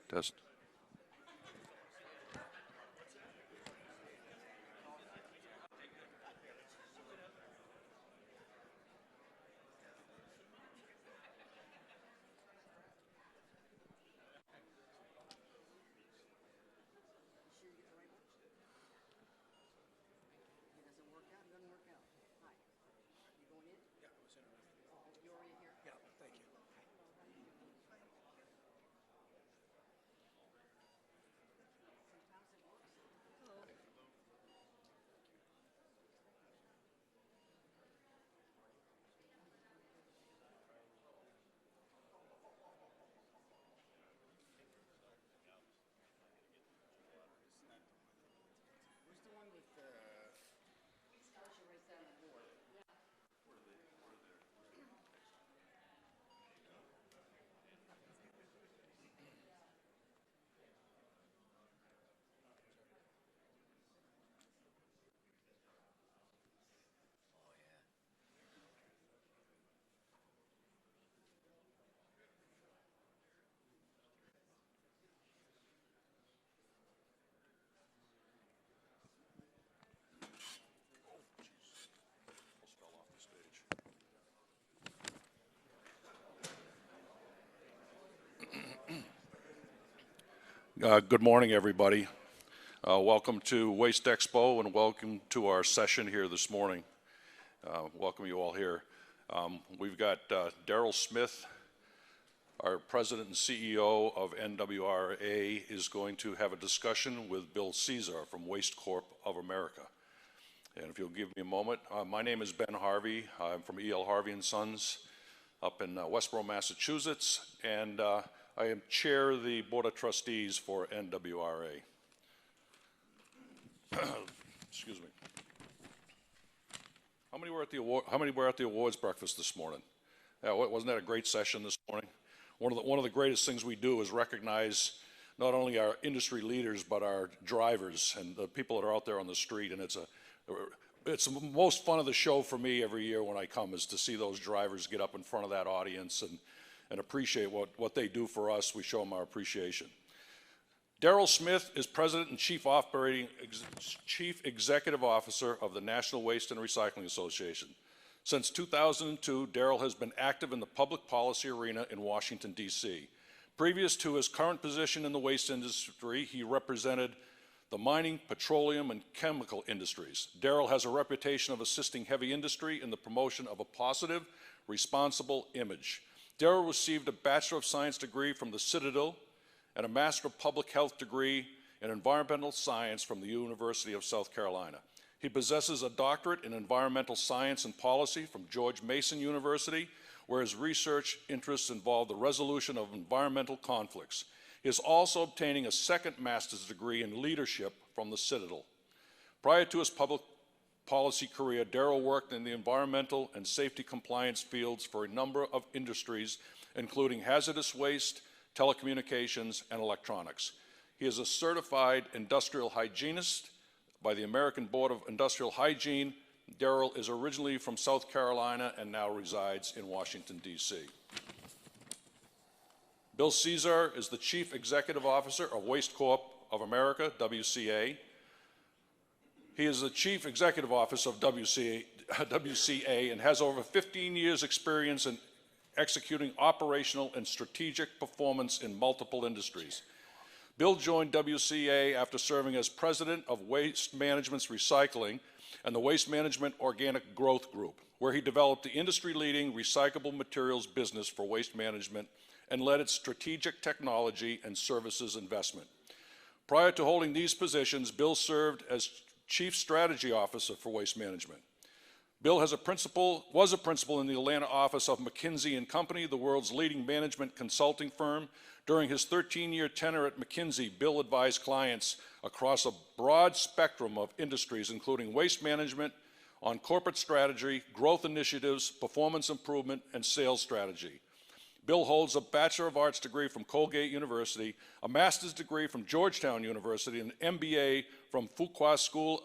Test. Good morning, everybody. Welcome to Waste Expo and welcome to our session here this morning. Welcome you all here. We've got Darrell Smith, our President and CEO of NWRA, is going to have a discussion with Bill Caesar from Waste Corp of America. And if you'll give me a moment, my name is Ben Harvey. I'm from E.L. Harvey & Sons up in Westboro, Massachusetts, and I am chair of the Board of Trustees for NWRA. Excuse me. How many were at the awards breakfast this morning? Wasn't that a great session this morning? One of the greatest things we do is recognize not only our industry leaders but our drivers and the people that are out there on the street. And it's the most fun of the show for me every year when I come is to see those drivers get up in front of that audience and appreciate what they do for us. We show them our appreciation. Darrell Smith is President and Chief Executive Officer of the National Waste and Recycling Association. Since 2002, Darrell has been active in the public policy arena in Washington, D.C. Previous to his current position in the waste industry, he represented the mining, petroleum, and chemical industries. Darrell has a reputation of assisting heavy industry in the promotion of a positive, responsible image. Darrell received a Bachelor of Science degree from the Citadel and a Master of Public Health degree in Environmental Science from the University of South Carolina. He possesses a doctorate in Environmental Science and Policy from George Mason University, where his research interests involve the resolution of environmental conflicts. He is also obtaining a second master's degree in leadership from the Citadel. Prior to his public policy career, Darrell worked in the environmental and safety compliance fields for a number of industries, including hazardous waste, telecommunications, and electronics. He is a certified industrial hygienist by the American Board of Industrial Hygiene. Darrell is originally from South Carolina and now resides in Washington, D.C. Bill Caesar is the Chief Executive Officer of Waste Corp of America, WCA. He is the Chief Executive Officer of WCA and has over 15 years' experience in executing operational and strategic performance in multiple industries. Bill joined WCA after serving as president of Waste Management's Recycling and the Waste Management Organic Growth Group, where he developed the industry-leading recyclable materials business for waste management and led its strategic technology and services investment. Prior to holding these positions, Bill served as Chief Strategy Officer for Waste Management. Bill was a principal in the Atlanta office of McKinsey & Company, the world's leading management consulting firm. During his 13-year tenure at McKinsey, Bill advised clients across a broad spectrum of industries, including waste management, on corporate strategy, growth initiatives, performance improvement, and sales strategy. Bill holds a Bachelor of Arts degree from Colgate University, a master's degree from Georgetown University, and an MBA from Fuqua School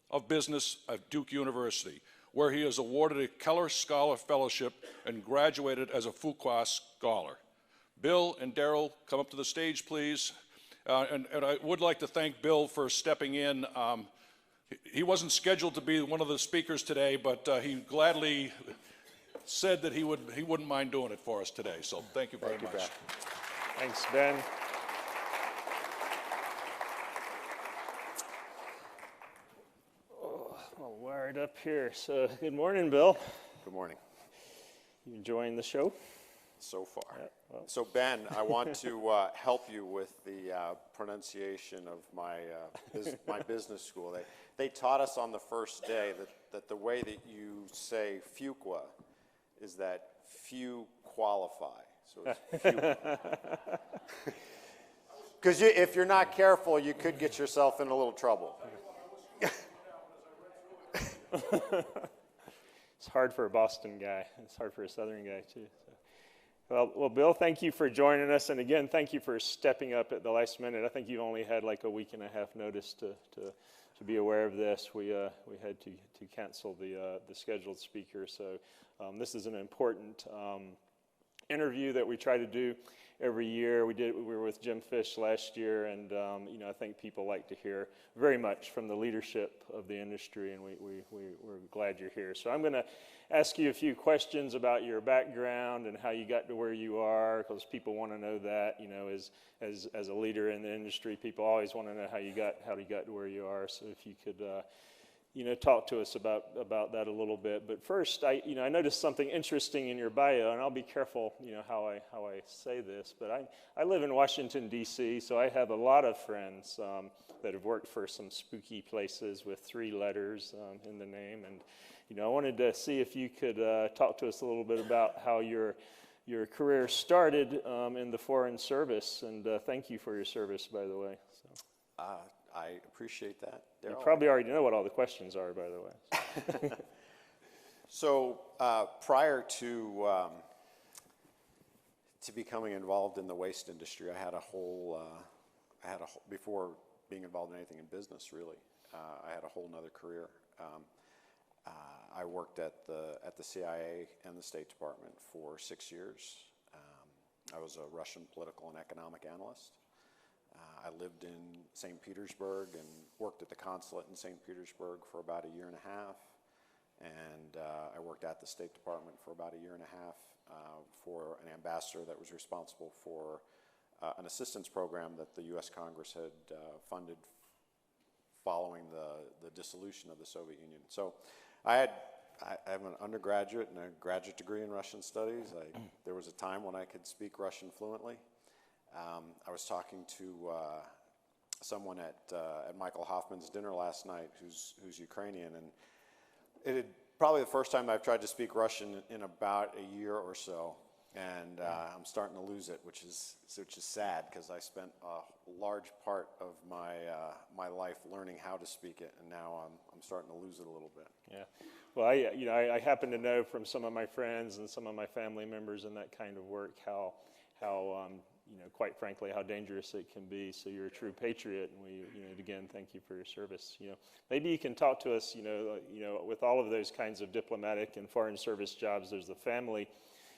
of Business at Duke University, where he is awarded a Keller Scholar Fellowship and graduated as a Fuqua Scholar. Bill and Darrell, come up to the stage, please. And I would like to thank Bill for stepping in. He wasn't scheduled to be one of the speakers today, but he gladly said that he wouldn't mind doing it for us today. So thank you very much. Ben. Thanks, Ben. I'll wire it up here. So good morning, Bill. Good morning. You enjoying the show? So far. Yeah, well. So Ben, I want to help you with the pronunciation of my business school. They taught us on the first day that the way that you say fuqua is that few qualify. So it's fuqua. Because if you're not careful, you could get yourself in a little trouble. It's hard for a Boston guy. It's hard for a Southern guy, too. So. Well, Bill, thank you for joining us. And again, thank you for stepping up at the last minute. I think you only had like a week and a half notice to be aware of this. We had to cancel the scheduled speaker. So this is an important interview that we try to do every year. We were with Jim Fish last year, and I think people like to hear very much from the leadership of the industry, and we're glad you're here. So I'm going to ask you a few questions about your background and how you got to where you are, because people want to know that. As a leader in the industry, people always want to know how you got to where you are. So if you could talk to us about that a little bit. But first, I noticed something interesting in your bio, and I'll be careful, how I say this. But I live in Washington, D.C., so I have a lot of friends that have worked for some spooky places with 3 letters in the name. And I wanted to see if you could talk to us a little bit about how your career started in the Foreign Service. And thank you for your service, by the way. So. I appreciate that, Darrell. You probably already know what all the questions are, by the way. So prior to becoming involved in the waste industry, I had a whole before being involved in anything in business, really, I had a whole nother career. I worked at the CIA and the State Department for 6 years. I was a Russian political and economic analyst. I lived in St. Petersburg and worked at the consulate in St. Petersburg for about a year and a half. And I worked at the State Department for about a year and a half for an ambassador that was responsible for an assistance program that the U.S. Congress had funded following the dissolution of the Soviet Union. So I have an undergraduate and a graduate degree in Russian studies. There was a time when I could speak Russian fluently. I was talking to someone at Michael Hoffman's dinner last night who's Ukrainian, and it had probably the first time I've tried to speak Russian in about a year or so, and I'm starting to lose it, which is sad, because I spent a large part of my life learning how to speak it, and now I'm starting to lose it a little bit. Yeah. Well, I happen to know from some of my friends and some of my family members in that kind of work how quite frankly, how dangerous it can be. So you're a true patriot, and we, again, thank you for your service. Maybe you can talk to us. With all of those kinds of diplomatic and foreign service jobs, there's the family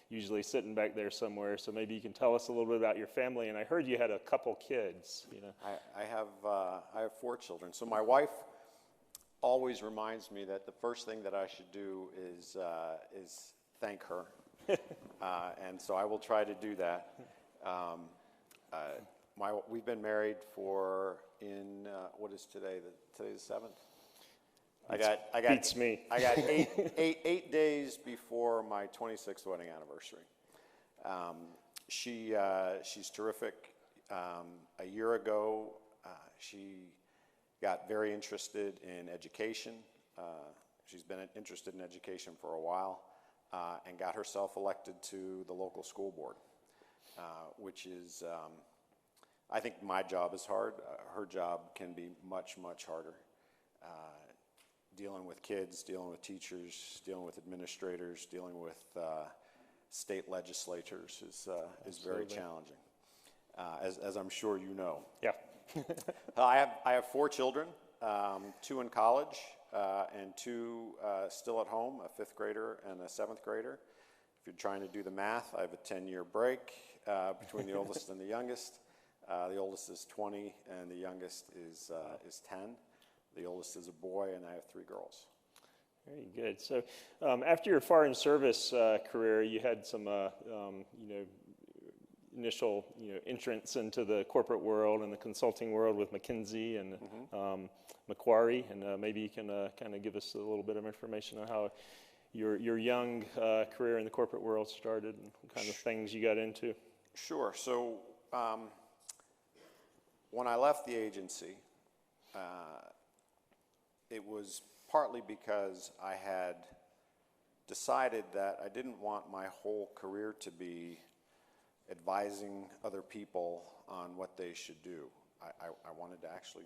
usually sitting back there somewhere. So maybe you can tell us a little bit about your family. And I heard you had a couple kids. I have 4 children. So my wife always reminds me that the first thing that I should do is thank her, and so I will try to do that. We've been married for what is today? Today's the 7th. I got beats me. I got eight days before my 26th wedding anniversary. She's terrific. A year ago, she got very interested in education. She's been interested in education for a while, and got herself elected to the local school board. Which is, I think my job is hard. Her job can be much, much harder. Dealing with kids, dealing with teachers, dealing with administrators, dealing with state legislators is very challenging, as I'm sure you know. Yeah. I have 4 children, 2 in college, and 2 still at home, a 5th grader and a 7th grader. If you're trying to do the math, I have a 10-year break. between the oldest and the youngest. The oldest is 20, and the youngest is 10. The oldest is a boy, and I have 3 girls. Very good. So after your foreign service career, you had some, initial, entrance into the corporate world and the consulting world with McKinsey and Macquarie, and maybe you can kind of give us a little bit of information on how your young career in the corporate world started and what kind of things you got into. Sure. So when I left the agency, it was partly because I had decided that I didn't want my whole career to be advising other people on what they should do. I wanted to actually.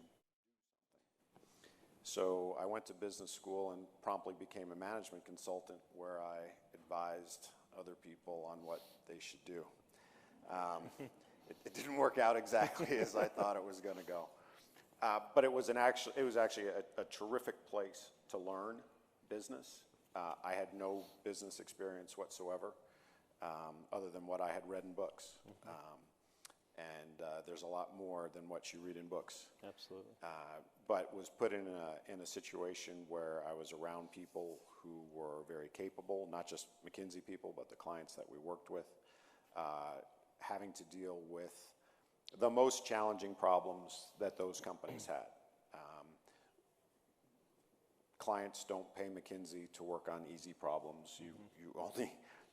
So I went to business school and promptly became a management consultant where I advised other people on what they should do. It didn't work out exactly as I thought it was going to go. But it was actually a terrific place to learn business. I had no business experience whatsoever, other than what I had read in books. And there's a lot more than what you read in books. Absolutely. But was put in a situation where I was around people who were very capable, not just McKinsey people, but the clients that we worked with, having to deal with the most challenging problems that those companies had. Clients don't pay McKinsey to work on easy problems.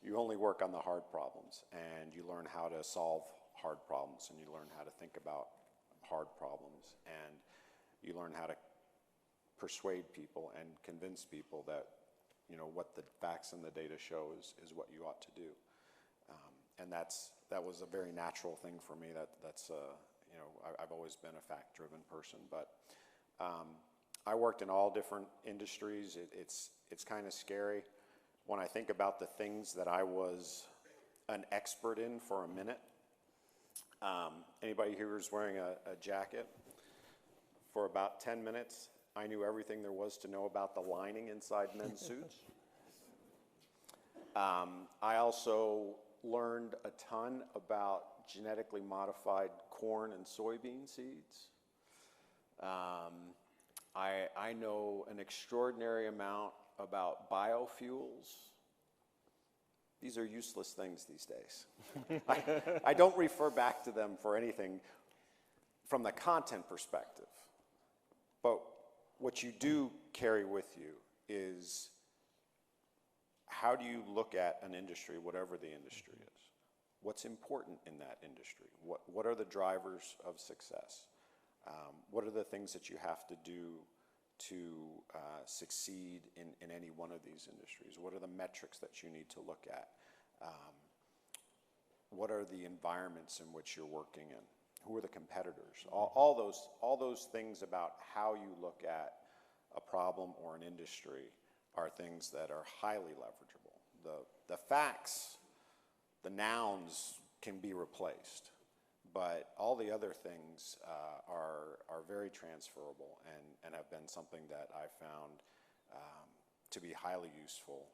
You only work on the hard problems, and you learn how to solve hard problems, and you learn how to think about hard problems, and you learn how to persuade people and convince people that what the facts and the data show is what you ought to do. And that was a very natural thing for me. I've always been a fact-driven person, but I worked in all different industries. It's kind of scary when I think about the things that I was an expert in for a minute. Anybody here who's wearing a jacket? For about 10 minutes, I knew everything there was to know about the lining inside men's suits. I also learned a ton about genetically modified corn and soybean seeds. I know an extraordinary amount about biofuels. These are useless things these days. I don't refer back to them for anything from the content perspective. But what you do carry with you is how do you look at an industry, whatever the industry is? What's important in that industry? What are the drivers of success? What are the things that you have to do to succeed in any one of these industries? What are the metrics that you need to look at? What are the environments in which you're working in? Who are the competitors? All those things about how you look at a problem or an industry are things that are highly leverageable. The facts, the nouns can be replaced, but all the other things are very transferable and have been something that I found to be highly useful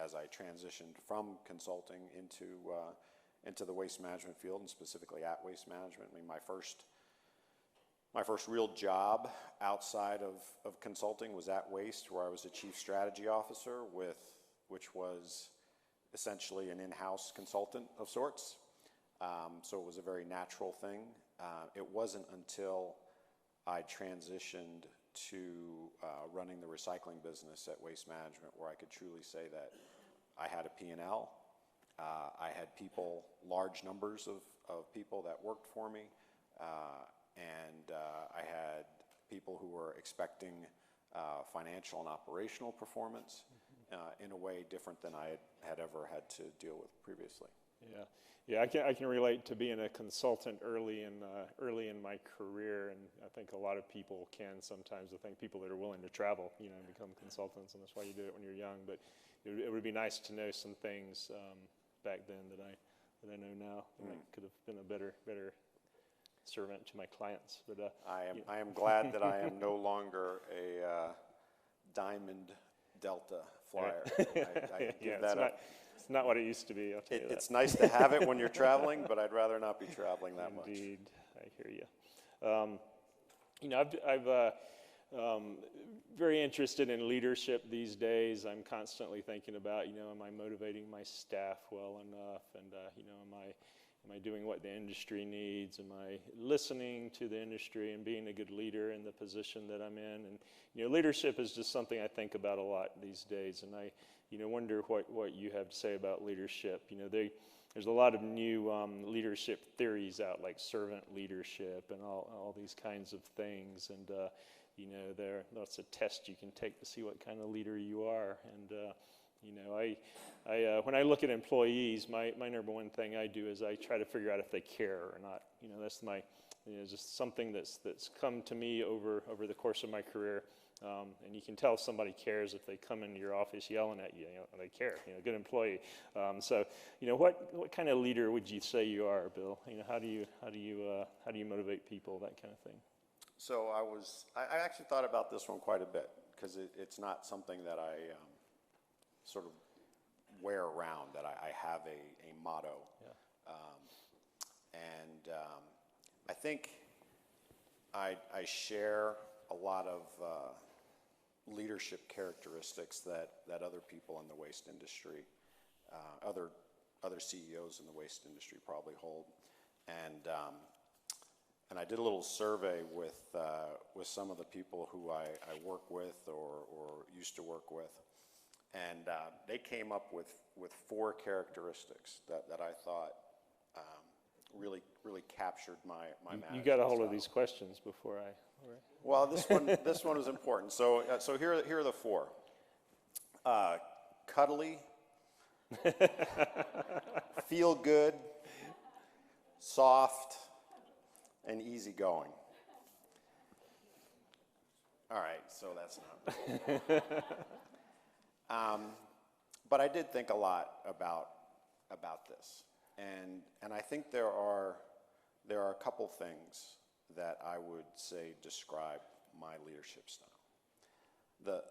as I transitioned from consulting into the waste management field, and specifically at Waste Management. I mean, my first real job outside of consulting was at Waste, where I was a chief strategy officer which was essentially an in-house consultant of sorts. So it was a very natural thing. It wasn't until I transitioned to running the recycling business at Waste Management where I could truly say that I had a P&L. I had people, large numbers of people that worked for me, and I had people who were expecting financial and operational performance in a way different than I had ever had to deal with previously. Yeah, I can relate to being a consultant early in my career, and I think a lot of people can sometimes. I think people that are willing to travel, and become consultants, and that's why you do it when you're young. But it would be nice to know some things back then that I know now. And I could have been a better servant to my clients. But I am glad that I am no longer a Diamond Delta flyer. I give that up. It's not what it used to be, I'll tell you that. It's nice to have it when you're traveling, but I'd rather not be traveling that much. Indeed, I hear you. You know, I've very interested in leadership these days. I'm constantly thinking about, you know, am I motivating my staff well enough? And, you know, am I doing what the industry needs? Am I listening to the industry and being a good leader in the position that I'm in? And, you know, leadership is just something I think about a lot these days. And I, you know, wonder what you have to say about leadership. You know, there's a lot of new leadership theories out, like servant leadership and all these kinds of things. And, you know, there are lots of tests you can take to see what kind of leader you are. And, you know, when I look at employees, my number one thing I do is I try to figure out if they care or not. You know, that's my, you know, just something that's come to me over the course of my career. And you can tell if somebody cares if they come into your office yelling at you. You know, they care. You know, good employee. So, you know, what kind of leader would you say you are, Bill? You know, how do you motivate people? That kind of thing. So I actually thought about this one quite a bit, because it's not something that I sort of wear around, that I have a motto. Yeah. I think I share a lot of leadership characteristics that other people in the waste industry, other CEOs in the waste industry probably hold. And I did a little survey with some of the people who I work with or used to work with, and they came up with 4 characteristics that I thought really captured my management You got a hold of style. these questions before I. Right. Well, this one was important. So here are the 4. Cuddly, feel good, soft, and easygoing. All right, so that's not. But I did think a lot about this, and I think there are a couple things that I would say describe my leadership style.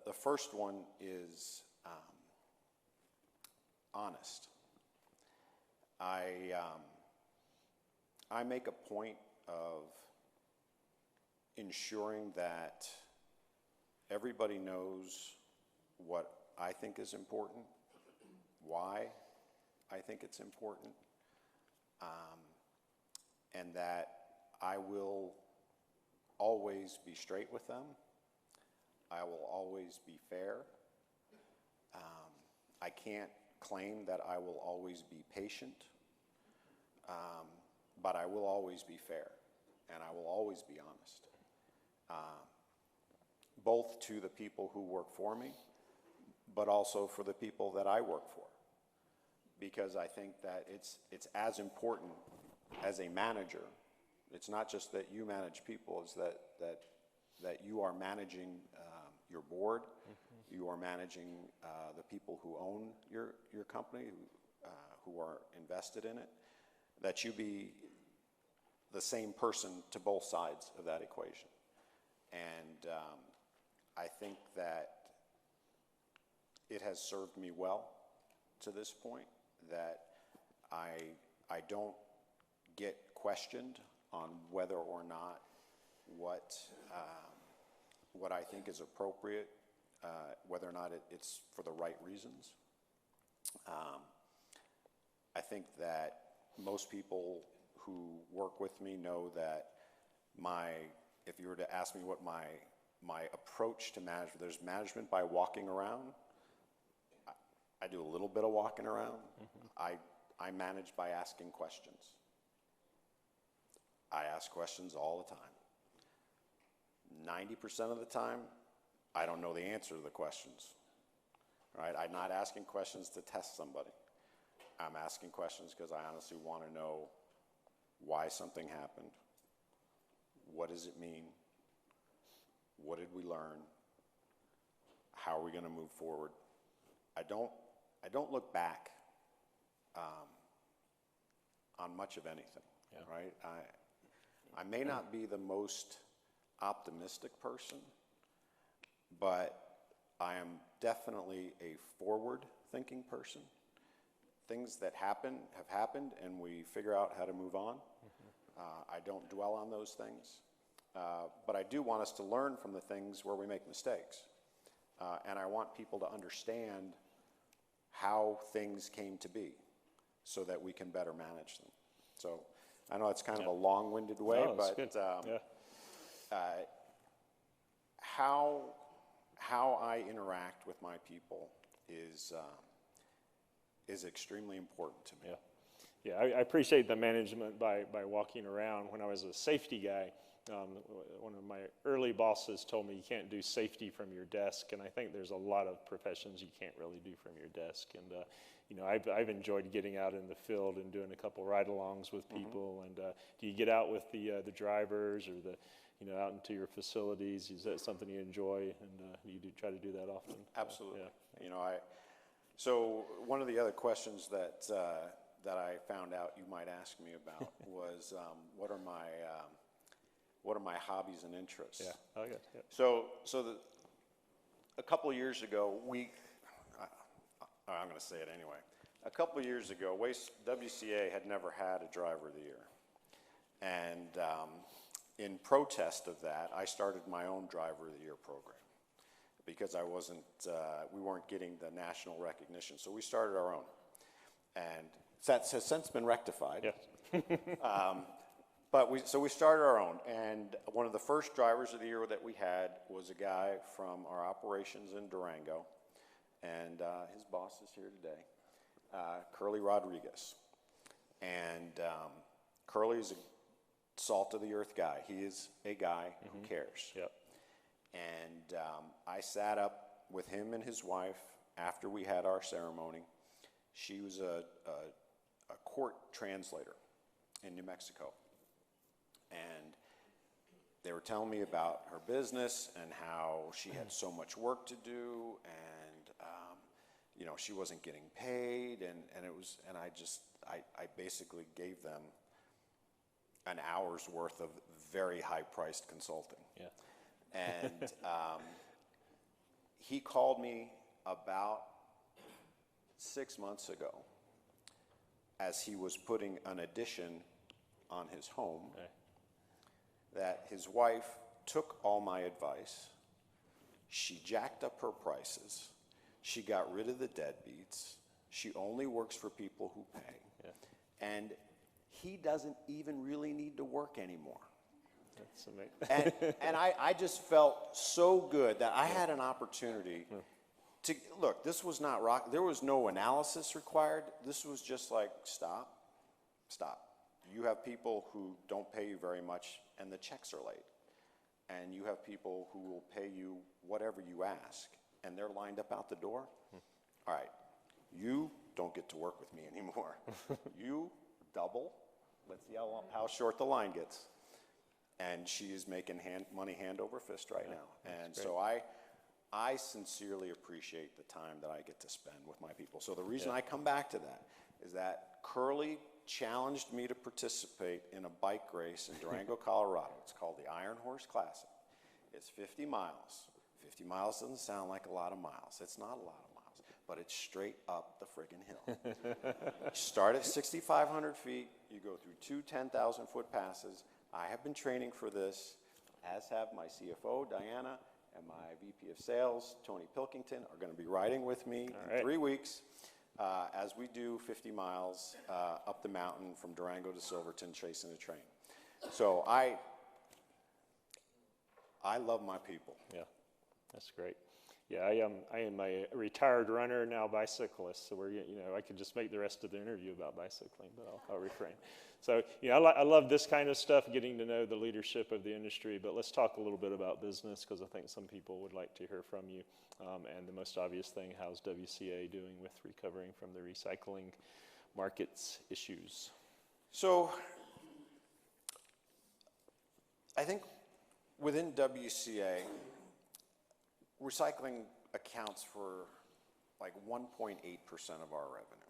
The first one is honest. I make a point of ensuring that everybody knows what I think is important, why I think it's important, and that I will always be straight with them. I will always be fair. I can't claim that I will always be patient, but I will always be fair, and I will always be honest, both to the people who work for me, but also for the people that I work for, because I think that it's as important as a manager. It's not just that you manage people, it's that you are managing your board, you are managing the people who own your company, who are invested in it, that you be the same person to both sides of that equation. And I think that it has served me well to this point, that I don't get questioned on whether or not what I think is appropriate, whether or not it's for the right reasons. I think that most people who work with me know that if you were to ask me what my approach to management, there's management by walking around. I do a little bit of walking around. I manage by asking questions. I ask questions all the time. 90% of the time, I don't know the answer to the questions. Right? I'm not asking questions to test somebody. I'm asking questions because I honestly want to know why something happened. What does it mean? What did we learn? How are we going to move forward? I don't look back on much of anything. Yeah. Right? I may not be the most optimistic person, but I am definitely a forward-thinking person, things that have happened, and we figure out how to move on. I don't dwell on those things, but I do want us to learn from the things where we make mistakes. And I want people to understand how things came to be so that we can better manage them. So I know it's kind of a long-winded way, No, but how I interact with my people is extremely important to me. Yeah, I appreciate the management by walking around. When I was a safety guy, one of my early bosses told me you can't do safety from your desk, and I think there's a lot of professions you can't really do from your desk. And you know, I've enjoyed getting out in the field and doing a couple ride-alongs with people. And do you get out with the drivers or out into your facilities? Is that something you enjoy, and you do try to do that often? Absolutely. You know, so one of the other questions that I found out you might ask me about was what are my hobbies and interests? Yeah. Okay. Yeah. So a couple of years ago, I'm going to say it anyway. A couple of years ago, WCA had never had a Driver of the Year, and in protest of that, I started my own Driver of the Year program because we weren't getting the national recognition. So we started our own, and that has since been rectified. Yes. But we started our own, and one of the first Drivers of the Year that we had was a guy from our operations in Durango, and his boss is here today, Curly Rodriguez. And Curly is a salt of the earth guy. He is a guy who cares. Yep. And I sat up with him and his wife after we had our ceremony. She was a court translator in New Mexico. And they were telling me about her business and how she had so much work to do, and she wasn't getting paid, and I basically gave them an hour's worth of very high-priced consulting. Yeah. And he called me about 6 months ago as he was putting an addition on his home. Okay. That his wife took all my advice, she jacked up her prices, she got rid of the deadbeats, she only works for people who pay, and he doesn't even really need to work anymore. That's amazing. And I just felt so good that I had an opportunity to, look, this was not rock, there was no analysis required, this was just like, stop. You have people who don't pay you very much and the checks are late. And you have people who will pay you whatever you ask and they're lined up out the door. All right, you don't get to work with me anymore. You double. Let's see how short the line gets. And she is making money hand over fist right now. And so I sincerely appreciate the time that I get to spend with my people. So the reason I come back to that is that Curly challenged me to participate in a bike race in Durango, Colorado. It's called the Iron Horse Classic. It's 50 miles. 50 miles doesn't sound like a lot of miles. It's not a lot of miles, but it's straight up the friggin' hill. You start at 6,500 feet. You go through two 10,000-foot passes. I have been training for this, as have my CFO, Diana, and my VP of Sales, Tony Pilkington, are going to be riding with me in 3 weeks. As we do 50 miles up the mountain from Durango to Silverton, chasing a train. So I love my people. Yeah, that's great. Yeah, I am a retired runner, now bicyclist, so I could just make the rest of the interview about bicycling, but I'll refrain. So, I love this kind of stuff, getting to know the leadership of the industry, but let's talk a little bit about business, because I think some people would like to hear from you. And the most obvious thing, how's WCA doing with recovering from the recycling markets issues? So, I think within WCA, recycling accounts for like 1.8% of our revenue.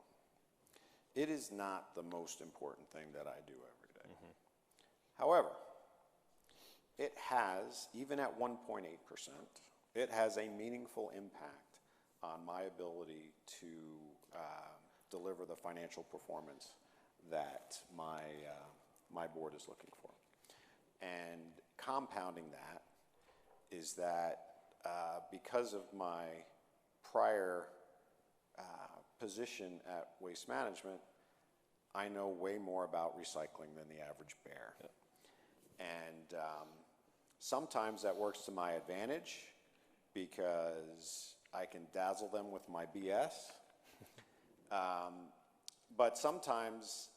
It is not the most important thing that I do every day. However, it has, even at 1.8%, it has a meaningful impact on my ability to deliver the financial performance that my board is looking for. And compounding that is that because of my prior position at Waste Management, I know way more about recycling than the average bear. Yep. And sometimes that works to my advantage because I can dazzle them with my BS. But sometimes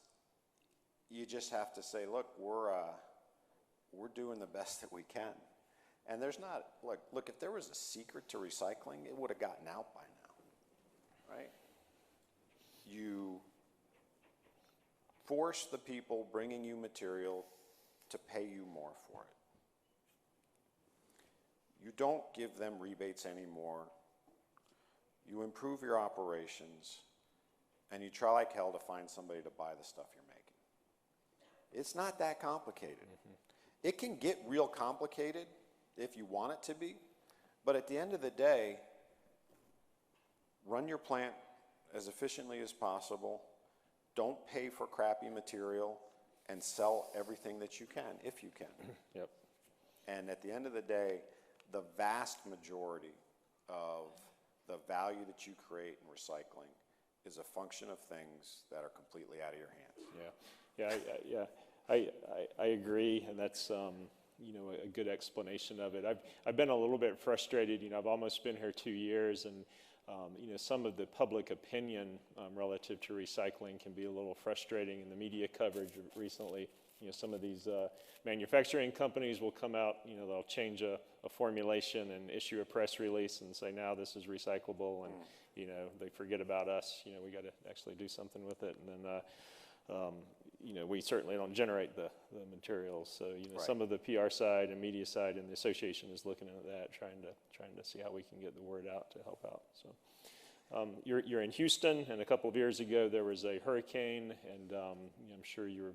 you just have to say, look, we're doing the best that we can. And there's not, look, if there was a secret to recycling, it would have gotten out by now, right? You force the people bringing you material to pay you more for it. You don't give them rebates anymore. You improve your operations, and you try like hell to find somebody to buy the stuff you're making. It's not that complicated. Mm-hmm. It can get real complicated if you want it to be, but at the end of the day, run your plant as efficiently as possible. Don't pay for crappy material, and sell everything that you can, if you can. Yep. And at the end of the day, the vast majority of the value that you create in recycling is a function of things that are completely out of your hands. I agree, and that's a good explanation of it. I've been a little bit frustrated. I've almost been here 2 years, and some of the public opinion relative to recycling can be a little frustrating in the media coverage recently. Some of these manufacturing companies will come out, they'll change a formulation and issue a press release and say, now this is recyclable, and, they forget about us. We got to actually do something with it. And then, we certainly don't generate the materials. So, Right. Some of the PR side and media side and the association is looking at that, trying to see how we can get the word out to help out. So. You're in Houston, and a couple of years ago there was a hurricane, and I'm sure your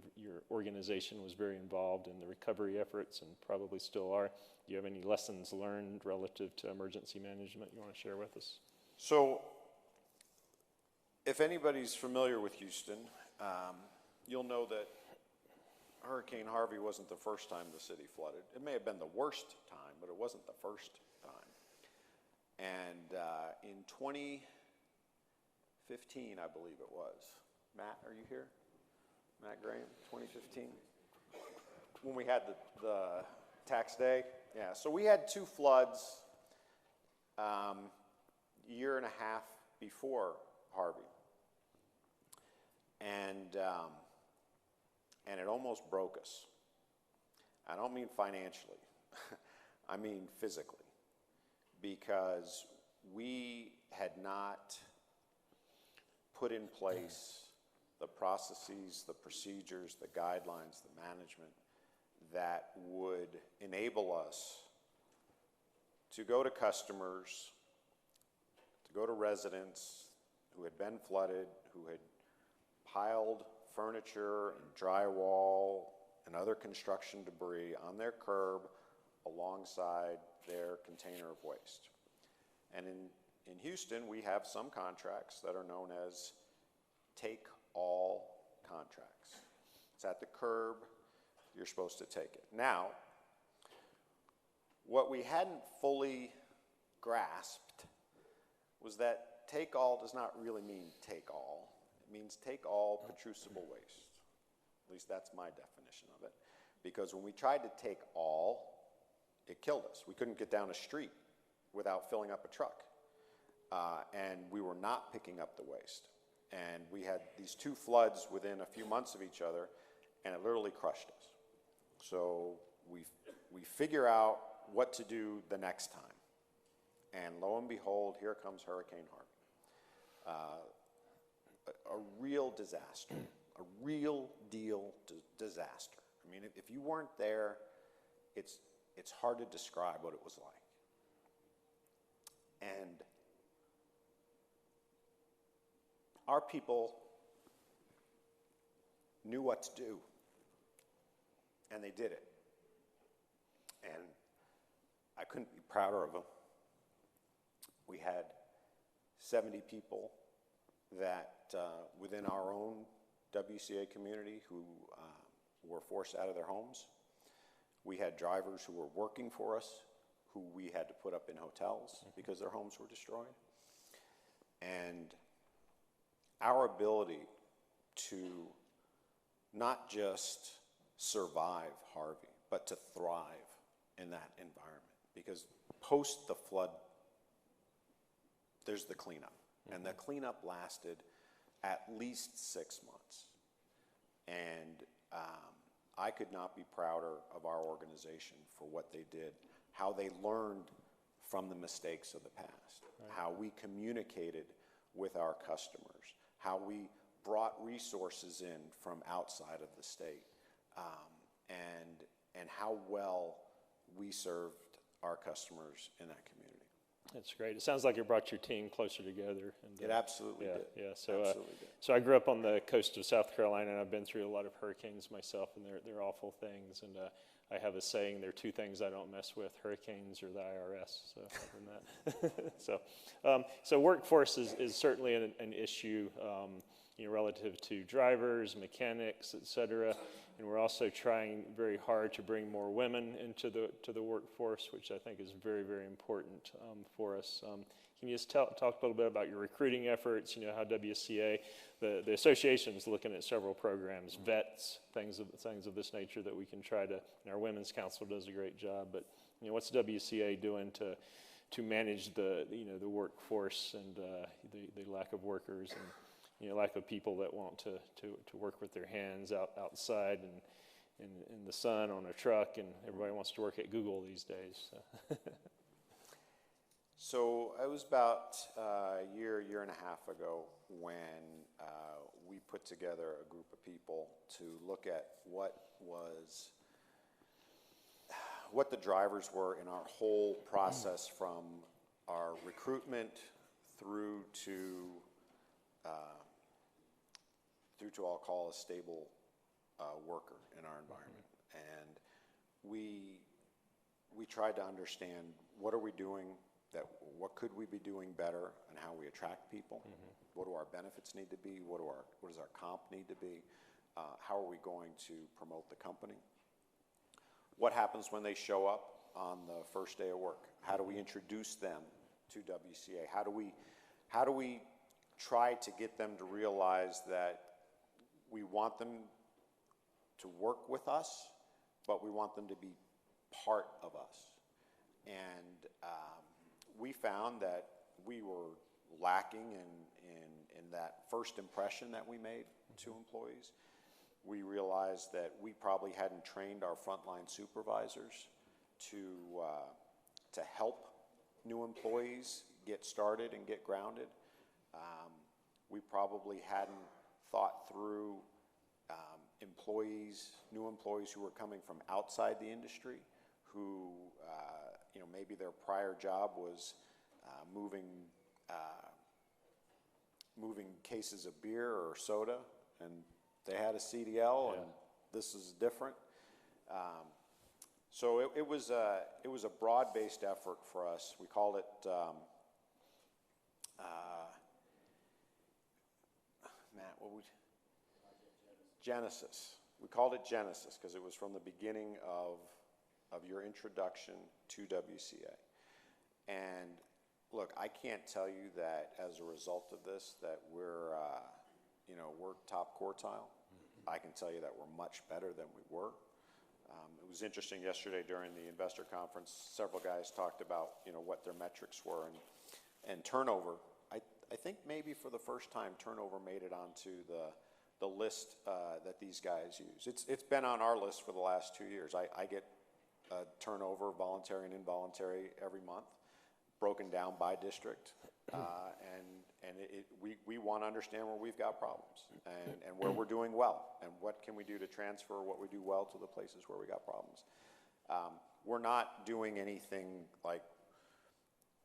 organization was very involved in the recovery efforts and probably still are. Do you have any lessons learned relative to emergency management you want to share with us? So, if anybody's familiar with Houston, you'll know that Hurricane Harvey wasn't the first time the city flooded. It may have been the worst time, but it wasn't the first time. And in 2015, I believe it was. Matt, are you here? Matt Graham, 2015? When we had the tax day? Yeah, so we had 2 floods a year and a half before Harvey. And it almost broke us. I don't mean financially. I mean physically. Because we had not put in place the processes, the procedures, the guidelines, the management that would enable us to go to customers, to go to residents who had been flooded, who had piled furniture and drywall and other construction debris on their curb alongside their container of waste. And in Houston, we have some contracts that are known as take-all contracts. It's at the curb, you're supposed to take it. Now, what we hadn't fully grasped was that take-all does not really mean take-all. It means take all producible waste. At least that's my definition of it. Because when we tried to take all, it killed us. We couldn't get down a street without filling up a truck. And we were not picking up the waste. And we had these 2 floods within a few months of each other, and it literally crushed us. So we figure out what to do the next time. And lo and behold, here comes Hurricane Harvey. A real disaster, a real deal disaster. I mean, if you weren't there, it's hard to describe what it was like. And our people knew what to do, and they did it. And I couldn't be prouder of them. We had 70 people that within our own WCA community who were forced out of their homes. We had drivers who were working for us who we had to put up in hotels because their homes were destroyed. And our ability to not just survive Harvey, but to thrive in that environment. Because post the flood, there's the cleanup. And the cleanup lasted at least 6 months. And I could not be prouder of our organization for what they did, how they learned from the mistakes of the past, how we communicated with our customers, how we brought resources in from outside of the state, and how well we served our customers in that community. That's great. It sounds like it brought your team closer together. And, It absolutely did. Yeah. So, absolutely did. so I grew up on the coast of South Carolina, and I've been through a lot of hurricanes myself, and they're awful things. And I have a saying: there are two things I don't mess with: hurricanes or the IRS. So, other than that, so workforce is certainly an issue, relative to drivers, mechanics, et cetera. And we're also trying very hard to bring more women into the workforce, which I think is very, very important for us. Can you just talk a little bit about your recruiting efforts? How WCA, the association is looking at several programs, vets, things of this nature that we can try to. And our women's council does a great job. But what's WCA doing to manage the workforce and the lack of workers and lack of people that want to work with their hands outside and in the sun on a truck, and everybody wants to work at Google these days. So it was about a year and a half ago when we put together a group of people to look at what the drivers were in our whole process from our recruitment through to I'll call a stable worker in our environment. And we tried to understand what are we doing, what could we be doing better, and how we attract people. What do our benefits need to be? What does our comp need to be? How are we going to promote the company? What happens when they show up on the first day of work? How do we introduce them to WCA? How do we try to get them to realize that we want them to work with us, but we want them to be part of us? And we found that we were lacking in that first impression that we made to employees. We realized that we probably hadn't trained our frontline supervisors to help new employees get started and get grounded. We probably hadn't thought through new employees who were coming from outside the industry, who maybe their prior job was moving cases of beer or soda, and they had a CDL, and this is different. So it was a broad-based effort for us. We called it Genesis. We called it Genesis because it was from the beginning of your introduction to WCA. And look, I can't tell you that as a result of this that we're top quartile. I can tell you that we're much better than we were. It was interesting yesterday during the investor conference, several guys talked about what their metrics were, and turnover. I think maybe for the first time turnover made it onto the list that these guys use. It's been on our list for the last 2 years. I get turnover, voluntary and involuntary, every month, broken down by district, and we want to understand where we've got problems and where we're doing well, and what can we do to transfer what we do well to the places where we got problems. We're not doing anything like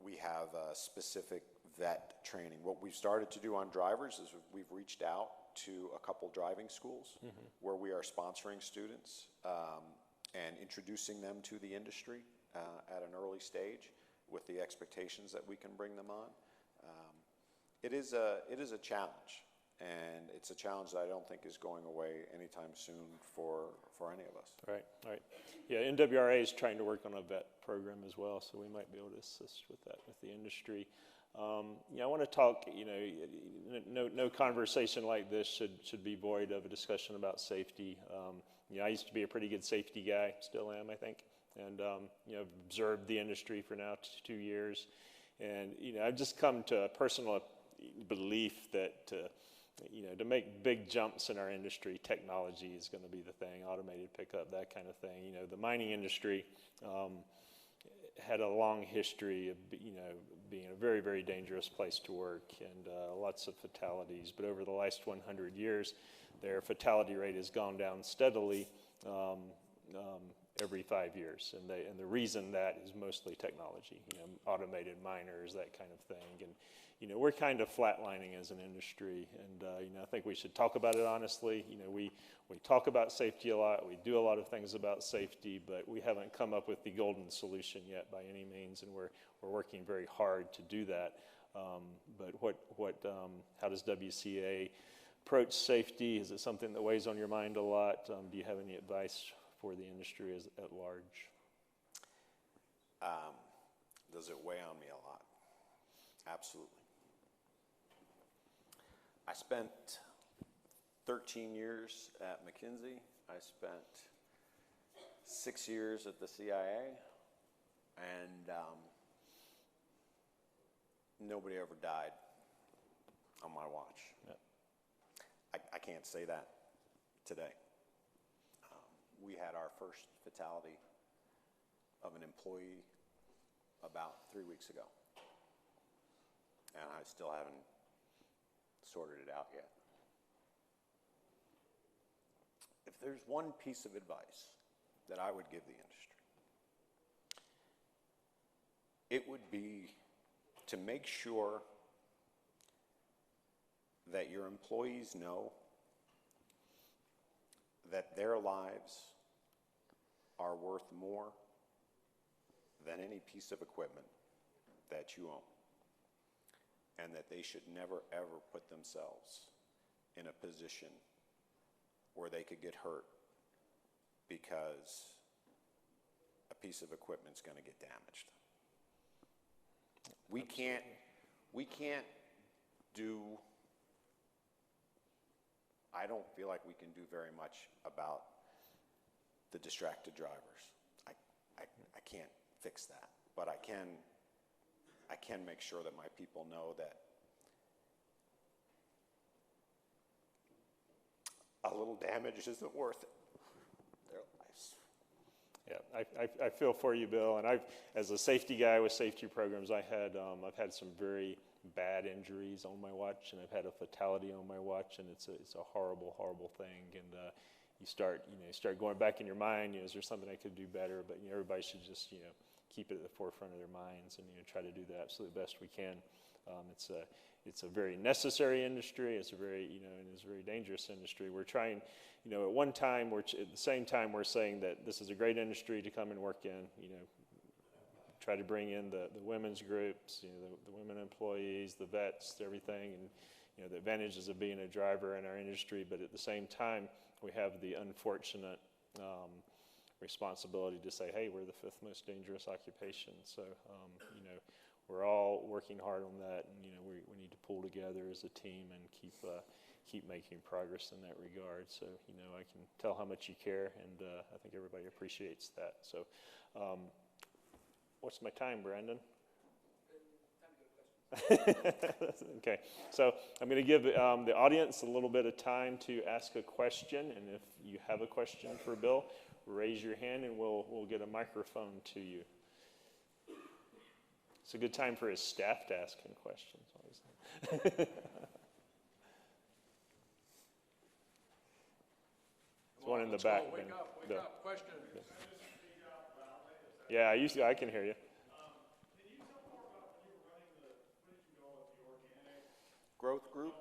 we have a specific vet training. What we've started to do on drivers is we've reached out to a couple driving schools where we are sponsoring students and introducing them to the industry at an early stage with the expectations that we can bring them on. it is a challenge, and it's a challenge that I don't think is going away anytime soon for any of us. Right, right. Yeah, NWRA is trying to work on a vet program as well, so we might be able to assist with that with the industry. I want to talk, no conversation like this should be void of a discussion about safety. I used to be a pretty good safety guy, still am, I think, and observed the industry for now 2 years. And, I've just come to a personal belief that, to make big jumps in our industry, technology is going to be the thing, automated pickup, that kind of thing. The mining industry had a long history of, being a very, very dangerous place to work, and lots of fatalities. But over the last 100 years, their fatality rate has gone down steadily every 5 years. And the reason that is mostly technology, automated miners, that kind of thing. And, we're kind of flatlining as an industry. And, I think we should talk about it honestly. We talk about safety a lot. We do a lot of things about safety, but we haven't come up with the golden solution yet by any means. And we're working very hard to do that. But how does WCA approach safety? Is it something that weighs on your mind a lot? Do you have any advice for the industry at large? Does it weigh on me a lot? Absolutely. I spent 13 years at McKinsey. I spent 6 years at the CIA, and nobody ever died on my watch. Yep. I can't say that today. We had our first fatality of an employee about 3 weeks ago, and I still haven't sorted it out yet. If there's one piece of advice that I would give the industry, it would be to make sure that your employees know that their lives are worth more than any piece of equipment that you own, and that they should never ever put themselves in a position where they could get hurt because a piece of equipment's going to get damaged. We can't do, I don't feel like we can do very much about the distracted drivers. I can't fix that, but I can make sure that my people know that a little damage isn't worth it. Their lives. Yeah, I feel for you, Bill. And as a safety guy with safety programs, I've had some very bad injuries on my watch, and I've had a fatality on my watch, and it's a horrible, horrible thing. And you start going back in your mind. Is there something I could do better? But everybody should just keep it at the forefront of their minds and try to do the absolute best we can. It's a very necessary industry. It's a very and it's a very dangerous industry. We're trying, at one time, at the same time we're saying that this is a great industry to come and work in. Try to bring in the women's groups, the women employees, the vets, everything, and the advantages of being a driver in our industry. But at the same time, we have the unfortunate responsibility to say, hey, we're the 5th most dangerous occupation. So, we're all working hard on that, and we need to pull together as a team and keep making progress in that regard. So, I can tell how much you care, and I think everybody appreciates that. So, what's my time, Brandon? Okay, so I'm going to give the audience a little bit of time to ask a question, and if you have a question for Bill, raise your hand and we'll get a microphone to you. It's a good time for his staff to ask him questions. One in the back. Wake up, question. Yeah, I can hear you. Growth group.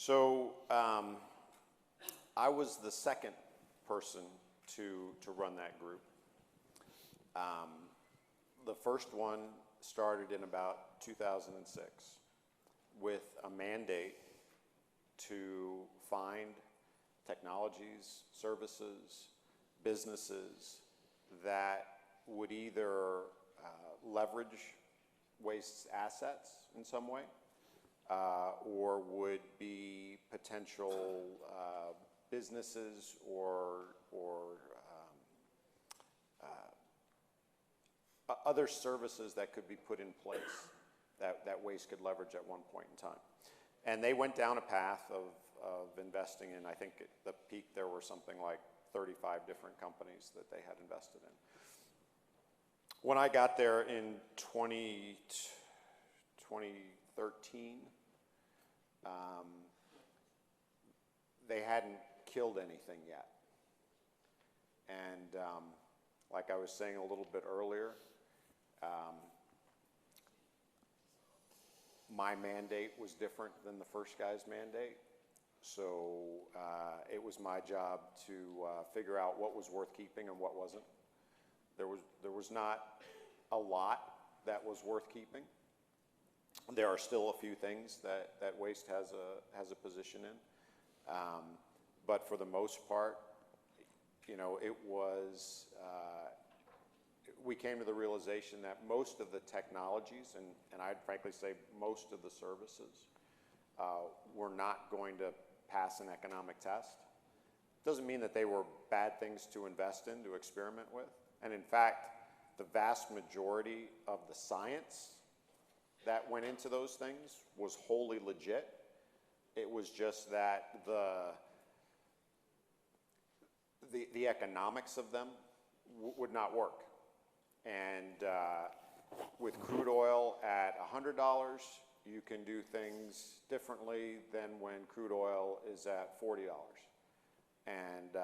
So I was the second person to run that group. The first one started in about 2006 with a mandate to find technologies, services, businesses that would either leverage waste's assets in some way or would be potential businesses or other services that could be put in place that waste could leverage at one point in time. And they went down a path of investing in, I think at the peak there were something like 35 different companies that they had invested in. When I got there in 2013, they hadn't killed anything yet. And like I was saying a little bit earlier, my mandate was different than the first guy's mandate. So it was my job to figure out what was worth keeping and what wasn't. There was not a lot that was worth keeping. There are still a few things that waste has a position in. But for the most part, you know, it was, we came to the realization that most of the technologies, and I'd frankly say most of the services, were not going to pass an economic test. Doesn't mean that they were bad things to invest in, to experiment with. And in fact, the vast majority of the science that went into those things was wholly legit. It was just that the economics of them would not work. And with crude oil at $100, you can do things differently than when crude oil is at $40. And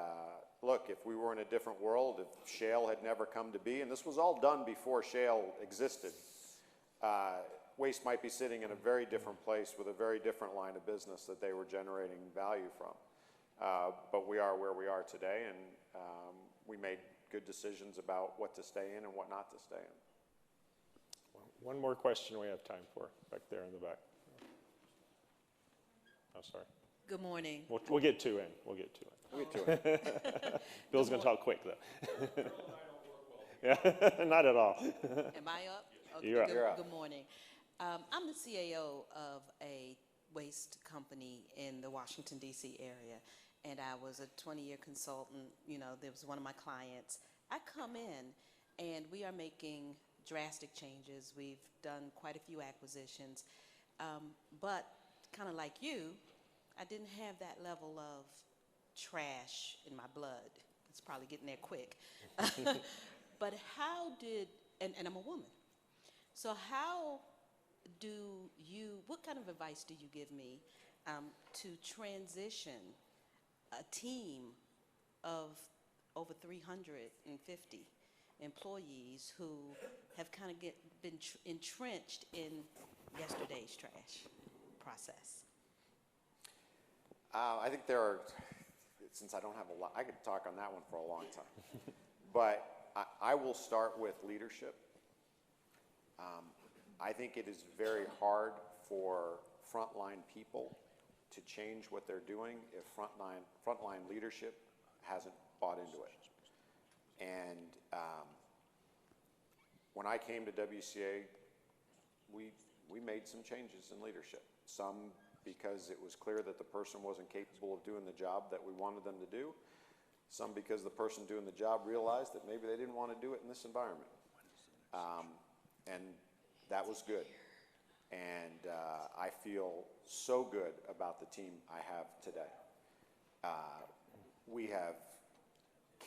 look, if we were in a different world, if shale had never come to be, and this was all done before shale existed, waste might be sitting in a very different place with a very different line of business that they were generating value from. But we are where we are today, and we made good decisions about what to stay in and what not to stay in. One more question we have time for, back there in the back. Oh, sorry. Good morning. We'll get two in. We'll get two in. Bill's going to talk quick, though. Yeah, not at all. Am I up? Okay, You're up. You're up. Good morning. I'm the CAO of a waste company in the Washington, D.C. area, and I was a 20-year consultant. You know, there was one of my clients. I come in, and we are making drastic changes. We've done quite a few acquisitions, but kind of like you, I didn't have that level of trash in my blood. It's probably getting there quick. But how did, and I'm a woman, so how do you, what kind of advice do you give me to transition a team of over 350 employees who have kind of been entrenched in yesterday's trash process? I think there are, since I don't have a lot, I could talk on that one for a long time. But I will start with leadership. I think it is very hard for frontline people to change what they're doing if frontline leadership hasn't bought into it. And when I came to WCA, we made some changes in leadership. Some because it was clear that the person wasn't capable of doing the job that we wanted them to do. Some because the person doing the job realized that maybe they didn't want to do it in this environment. And that was good. And I feel so good about the team I have today. We have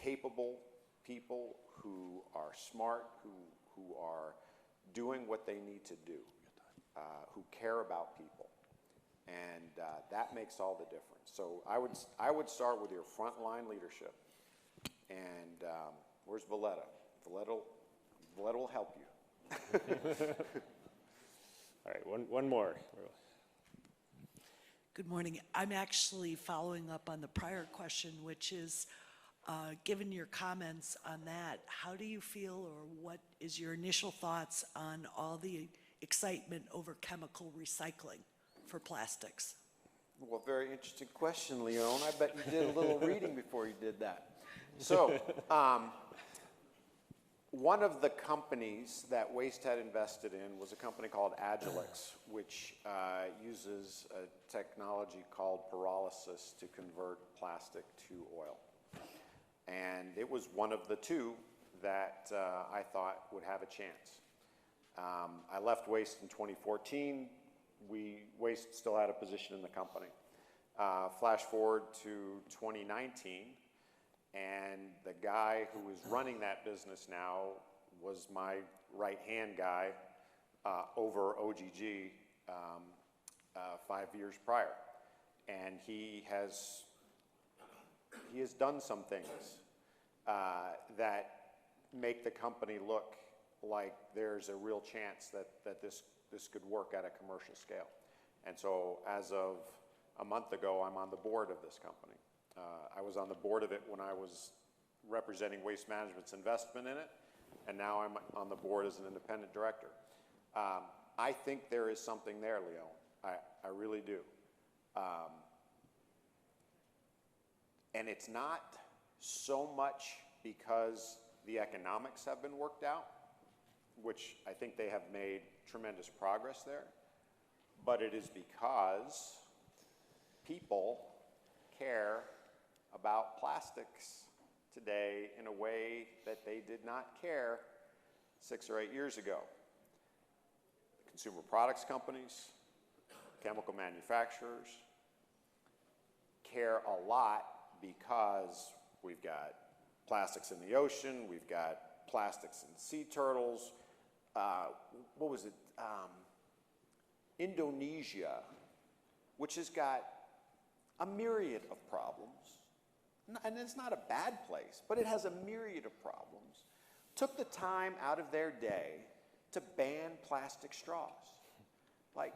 capable people who are smart, who are doing what they need to do, who care about people. And that makes all the difference. So I would start with your frontline leadership. And where's Valletta? Valletta will help you. All right, one more. Good morning. I'm actually following up on the prior question, which is, given your comments on that, how do you feel, or what is your initial thoughts on all the excitement over chemical recycling for plastics? Well, very interesting question, Leon. I bet you did a little reading before you did that. So, one of the companies that Waste had invested in was a company called Agilix, which uses a technology called pyrolysis to convert plastic to oil. And it was one of the two that I thought would have a chance. I left Waste in 2014. Waste still had a position in the company. Flash forward to 2019. And the guy who is running that business now was my right-hand guy over OGG 5 years prior. And he has done some things that make the company look like there's a real chance that this could work at a commercial scale. And so as of a month ago, I'm on the board of this company. I was on the board of it when I was representing Waste Management's investment in it, and now I'm on the board as an independent director. I think there is something there, Leo. I really do. And it's not so much because the economics have been worked out, which I think they have made tremendous progress there, but it is because people care about plastics today in a way that they did not care 6 or 8 years ago. Consumer products companies, chemical manufacturers care a lot because we've got plastics in the ocean, we've got plastics in sea turtles. What was it? Indonesia, which has got a myriad of problems. And it's not a bad place, but it has a myriad of problems. Took the time out of their day to ban plastic straws. Like,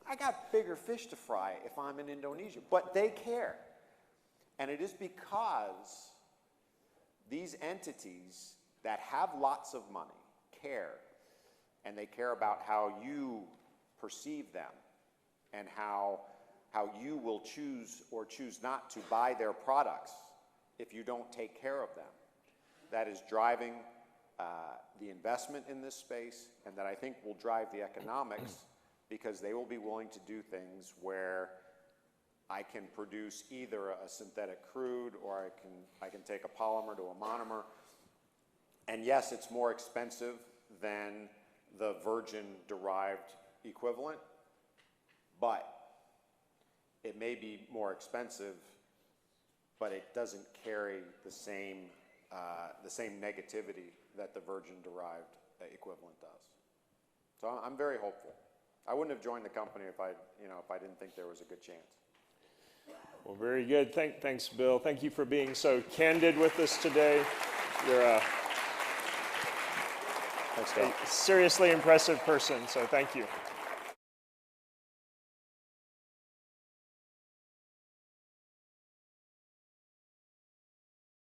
I got bigger fish to fry if I'm in Indonesia, but they care. And it is because these entities that have lots of money care, and they care about how you perceive them and how you will choose or choose not to buy their products if you don't take care of them. That is driving the investment in this space, and that I think will drive the economics, because they will be willing to do things where I can produce either a synthetic crude, or I can take a polymer to a monomer. And yes, it's more expensive than the virgin-derived equivalent, but it may be more expensive, but it doesn't carry the same negativity that the virgin-derived equivalent does. So I'm very hopeful. I wouldn't have joined the company if I didn't think there was a good chance. Well, very good. Thanks, Bill. Thank you for being so candid with us today. You're a seriously impressive person, so thank you.